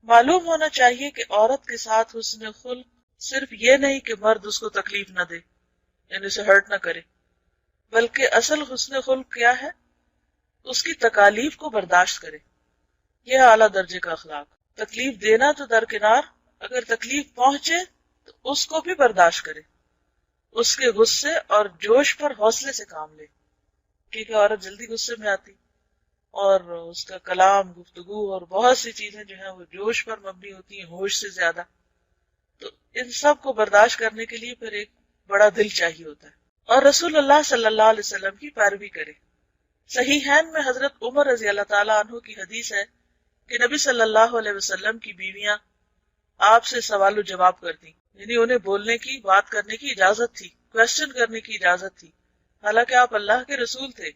معلوم ہونا چاہیے کہ عورت کے ساتھ حسن خلق صرف یہ نہیں کہ مرد اس کو تکلیف نہ دے، یعنی اسے ہرٹ نہ کرے، بلکہ اصل حسن خلق کیا ہے؟ اس کی تکالیف کو برداشت کرے. یہ اعلیٰ درجے کا اخلاق. تکلیف دینا تو درکنار، اگر تکلیف پہنچے تو اس کو بھی برداشت کرے، اس کے غصے اور جوش پر حوصلے سے کام لے، کیونکہ عورت جلدی غصے میں آتی اور اس کا کلام، گفتگو اور بہت سی چیزیں جو ہیں وہ جوش پر مبنی ہوتی ہیں، ہوش سے زیادہ. تو ان سب کو برداشت کرنے کے لیے پھر ایک بڑا دل چاہیے ہوتا ہے، اور رسول اللہ صلی اللہ علیہ وسلم کی پیروی کرے. صحیحین میں حضرت عمر رضی اللہ تعالیٰ عنہ کی حدیث ہے کہ نبی صلی اللہ علیہ وسلم کی بیویاں آپ سے سوال و جواب کرتی، یعنی انہیں بولنے کی، بات کرنے کی اجازت تھی، کوشچن کرنے کی اجازت تھی، حالانکہ آپ اللہ کے رسول تھے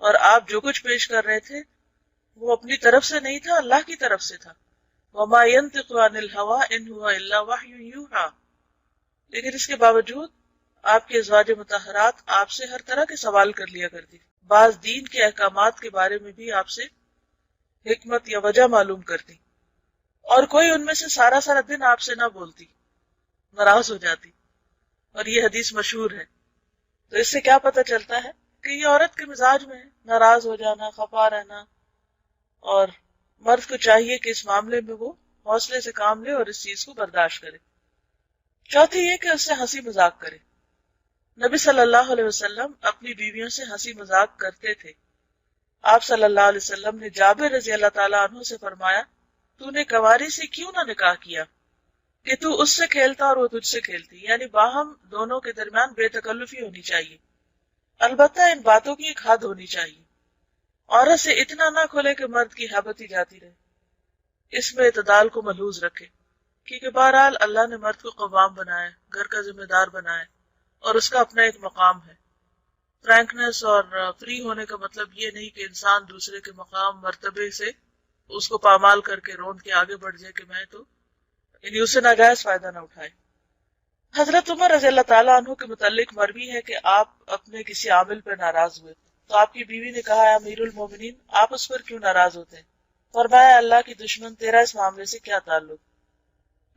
اور آپ جو کچھ پیش کر رہے تھے وہ اپنی طرف سے نہیں تھا، اللہ کی طرف سے تھا. وَمَا يَنْطِقُ عَنِ الْهَوَىٰ إِنْ هُوَ إِلَّا وَحْيٌ يُوحَىٰ. لیکن اس کے باوجود آپ کے ازواج مطہرات آپ سے ہر طرح کے سوال کر لیا کرتی، بعض دین کے احکامات کے بارے میں بھی آپ سے حکمت یا وجہ معلوم کرتی، اور کوئی ان میں سے سارا دن آپ سے نہ بولتی، ناراض ہو جاتی. اور یہ حدیث مشہور ہے. تو اس سے کیا پتہ چلتا ہے کہ یہ عورت کے مزاج میں ہے، ناراض ہو جانا، خفا رہنا، اور مرد کو چاہیے کہ اس معاملے میں وہ حوصلے سے کام لے اور اس چیز کو برداشت کرے. چوتھی یہ کہ اس سے ہنسی مذاق کرے. نبی صلی اللہ علیہ وسلم اپنی بیویوں سے ہنسی مذاق کرتے تھے. آپ صلی اللہ علیہ وسلم نے جابر رضی اللہ تعالیٰ عنہ سے فرمایا، تو نے کنواری سے کیوں نہ نکاح کیا کہ تو اس سے کھیلتا اور وہ تجھ سے کھیلتی، یعنی باہم دونوں کے درمیان بے تکلفی ہونی چاہیے. البتہ ان باتوں کی ایک حد ہونی چاہیے. عورت سے اتنا نہ کھلے کہ مرد کی حیبت ہی جاتی رہے. اس میں اعتدال کو ملحوظ رکھے، کیونکہ بہرحال اللہ نے مرد کو قوام بنایا، گھر کا ذمہ دار بنایا، اور اس کا اپنا ایک مقام ہے. فرینکنس اور فری ہونے کا مطلب یہ نہیں کہ انسان دوسرے کے مقام مرتبے سے اس کو پامال کر کے روند کے آگے بڑھ جائے کہ میں تو، یعنی اسے ناجائز فائدہ نہ اٹھائے. حضرت عمر رضی اللہ تعالیٰ عنہ کے متعلق مروی ہے کہ آپ اپنے کسی عامل پر ناراض ہوئے تو آپ کی بیوی نے کہا، امیر المومنین آپ اس پر کیوں ناراض ہوتے ہیں؟ فرمایا، اللہ کی دشمن، تیرا اس معاملے سے کیا تعلق؟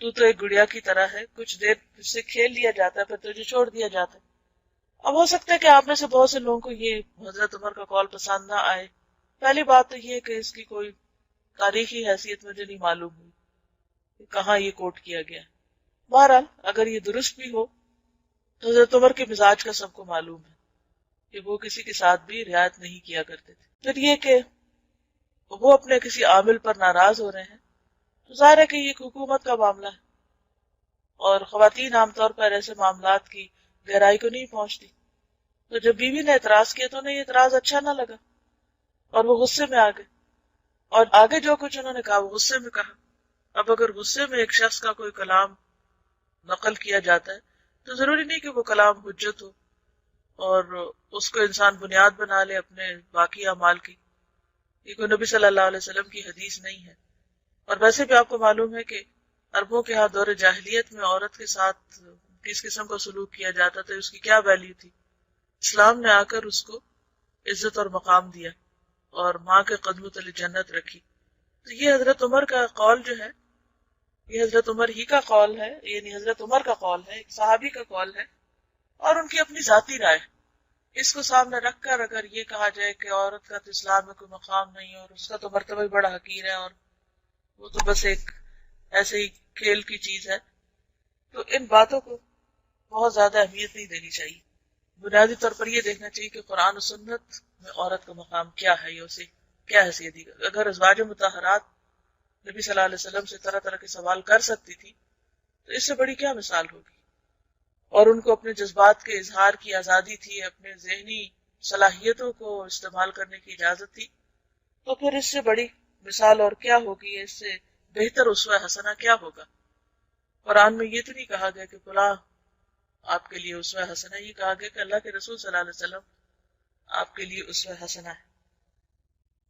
تو ایک گڑیا کی طرح ہے، کچھ دیر اس سے کھیل لیا جاتا ہے پھر تجھے چھوڑ دیا جاتا ہے. اب ہو سکتا ہے کہ آپ میں سے بہت سے لوگوں کو یہ حضرت عمر کا قول پسند نہ آئے. پہلی بات تو یہ کہ اس کی کوئی تاریخی حیثیت مجھے نہیں معلوم ہوئی کہ کہاں یہ کوٹ کیا گیا. بہرحال اگر یہ درست بھی ہو تو حضرت عمر کے مزاج کا سب کو معلوم ہے کہ وہ کسی کے ساتھ بھی رعایت نہیں کیا کرتے تھے. پھر یہ کہ وہ اپنے کسی عامل پر ناراض ہو رہے ہیں تو ظاہر ہے کہ یہ حکومت کا معاملہ ہے، اور خواتین عام طور پر ایسے معاملات کی گہرائی کو نہیں پہنچتی. تو جب بیوی نے اعتراض کیا تو انہیں یہ اعتراض اچھا نہ لگا اور وہ غصے میں آ گئے، اور آگے جو کچھ انہوں نے کہا وہ غصے میں کہا. اب اگر غصے میں ایک شخص کا کوئی کلام نقل کیا جاتا ہے تو ضروری نہیں کہ وہ کلام حجت ہو اور اس کو انسان بنیاد بنا لے اپنے باقی اعمال کی. یہ کوئی نبی صلی اللہ علیہ وسلم کی حدیث نہیں ہے. اور ویسے بھی آپ کو معلوم ہے کہ عربوں کے ہاں دور جاہلیت میں عورت کے ساتھ کس قسم کا سلوک کیا جاتا تھا، اس کی کیا ویلیو تھی. اسلام نے آ کر اس کو عزت اور مقام دیا اور ماں کے قدموں تلے جنت رکھی. تو یہ حضرت عمر کا قول جو ہے، یہ حضرت عمر ہی کا قول ہے، یعنی حضرت عمر کا قول ہے، ایک صحابی کا قول ہے اور ان کی اپنی ذاتی رائے. اس کو سامنے رکھ کر اگر یہ کہا جائے کہ عورت کا تو اسلام میں کوئی مقام نہیں اور اس کا تو مرتبہ ہی بڑا حقیر ہے اور وہ تو بس ایک ایسے ہی کھیل کی چیز ہے، تو ان باتوں کو بہت زیادہ اہمیت نہیں دینی چاہیے. بنیادی طور پر یہ دیکھنا چاہیے کہ قرآن و سنت میں عورت کا مقام کیا ہے، یا اسے کیا حیثیت دی. اگر ازواج مطہرات نبی صلی اللہ علیہ وسلم سے طرح طرح کے سوال کر سکتی تھی تو اس سے بڑی کیا مثال ہوگی. اور ان کو اپنے جذبات کے اظہار کی آزادی تھی، اپنے ذہنی صلاحیتوں کو استعمال کرنے کی اجازت تھی، تو پھر اس سے بڑی مثال اور کیا ہوگی، اس سے بہتر اسوہ حسنہ کیا ہوگا. قرآن میں یہ تو نہیں کہا گیا کہ فلاں آپ کے لیے اسوہ حسنہ، یہ کہا گیا کہ اللہ کے رسول صلی اللہ علیہ وسلم آپ کے لیے اسوہ حسنہ ہے.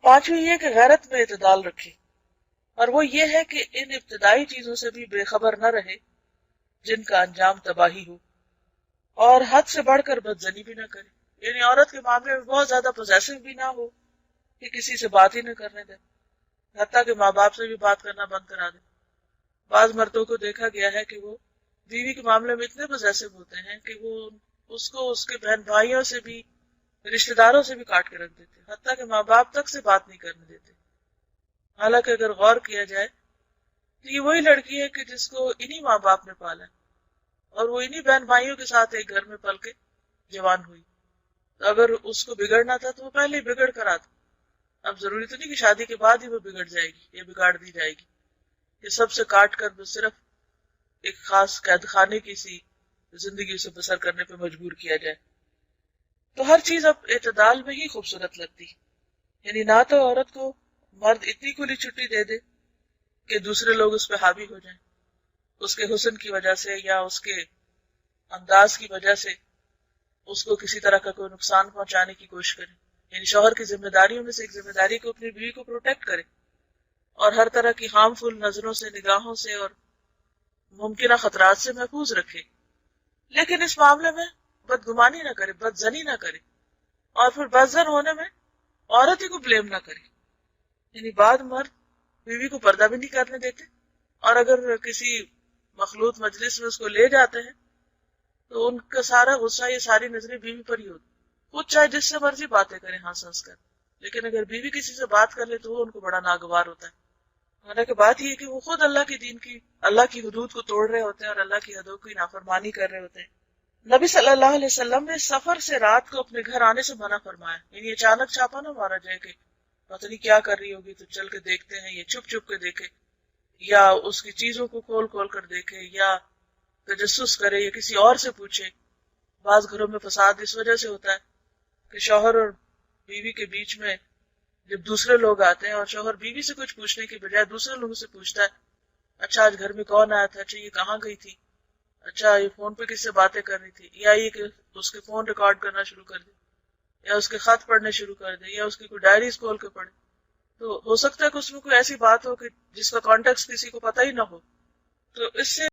پانچویں یہ کہ غیرت میں اعتدال رکھے، اور وہ یہ ہے کہ ان ابتدائی چیزوں سے بھی بے خبر نہ رہے جن کا انجام تباہی ہو، اور حد سے بڑھ کر بدزنی بھی نہ کرے. یعنی عورت کے معاملے میں بہت زیادہ پوزیسو بھی نہ ہو کہ کسی سے بات ہی نہ کرنے دے، حتیٰ کہ ماں باپ سے بھی بات کرنا بند کرا دے. بعض مردوں کو دیکھا گیا ہے کہ وہ بیوی کے معاملے میں اتنے پوزیسو ہوتے ہیں کہ وہ اس کو اس کے بہن بھائیوں سے بھی رشتہ داروں سے بھی کاٹ کے رکھ دیتے، حتیٰ کہ ماں باپ تک سے بات نہیں کرنے دیتے. حالانکہ اگر غور کیا جائے تو یہ وہی لڑکی ہے کہ جس کو انہی ماں باپ نے پالا اور وہ انہی بہن بھائیوں کے ساتھ ایک گھر میں پل کے جوان ہوئی. تو اگر اس کو بگڑنا تھا تو وہ پہلے ہی بگڑ کر آتا. اب ضروری تو نہیں کہ شادی کے بعد ہی وہ بگڑ جائے گی یا بگاڑ دی جائے گی. یہ سب سے کاٹ کر وہ صرف ایک خاص قید خانے کی سی زندگی سے بسر کرنے پہ مجبور کیا جائے. تو ہر چیز اب اعتدال میں ہی خوبصورت لگتی، یعنی نہ تو عورت کو مرد اتنی کھلی چھٹی دے دے کہ دوسرے لوگ اس پہ حاوی ہو جائیں، اس کے حسن کی وجہ سے یا اس کے انداز کی وجہ سے اس کو کسی طرح کا کوئی نقصان پہنچانے کی کوشش کرے. یعنی شوہر کی ذمہ داریوں میں سے ایک ذمہ داری کو اپنی بیوی کو پروٹیکٹ کرے اور ہر طرح کی ہارمفل نظروں سے، نگاہوں سے اور ممکنہ خطرات سے محفوظ رکھے. لیکن اس معاملے میں بدگمانی نہ کرے، بد زنی نہ کرے، اور پھر بدزن ہونے میں عورت ہی کو بلیم نہ کرے. یعنی بعد مرد بیوی کو پردہ بھی نہیں کرنے دیتے، اور اگر کسی مخلوط مجلس میں اس کو لے جاتے ہیں تو ان کا سارا غصہ، یہ ساری نظریں بیوی پر ہی ہوتی. خود چاہے جس سے مرضی باتیں کریں ہنس ہنس کر، لیکن اگر بیوی کسی سے بات کر لے تو وہ ان کو بڑا ناگوار ہوتا ہے. حالانکہ بات یہ ہے کہ وہ خود اللہ کے دین کی، اللہ کی حدود کو توڑ رہے ہوتے ہیں اور اللہ کی حدود کی نافرمانی کر رہے ہوتے ہیں. نبی صلی اللہ علیہ وسلم نے سفر سے رات کو اپنے گھر آنے سے منع فرمایا. یعنی اچانک چھاپا نہ مارا جائے کہ پتہ نہیں کیا کر رہی ہوگی تو چل کے دیکھتے ہیں، یا چھپ چھپ کے دیکھے، یا اس کی چیزوں کو کھول کھول کر دیکھے، یا تجسس کرے، یا کسی اور سے پوچھے. بعض گھروں میں فساد اس وجہ سے ہوتا ہے کہ شوہر اور بیوی کے بیچ میں جب دوسرے لوگ آتے ہیں اور شوہر بیوی سے کچھ پوچھنے کی بجائے دوسرے لوگوں سے پوچھتا ہے، اچھا آج گھر میں کون آیا تھا، اچھا یہ کہاں گئی تھی، اچھا یہ فون پہ کس سے باتیں کر رہی تھی، یا یہ کہ اس کے فون ریکارڈ کرنا شروع کر دے، یا اس کے خط پڑھنے شروع کر دے، یا اس کی کوئی ڈائریز کھول کے پڑھے. تو ہو سکتا ہے کہ اس میں کوئی ایسی بات ہو کہ جس کا کانٹیکٹ کسی کو پتہ ہی نہ ہو. تو اس سے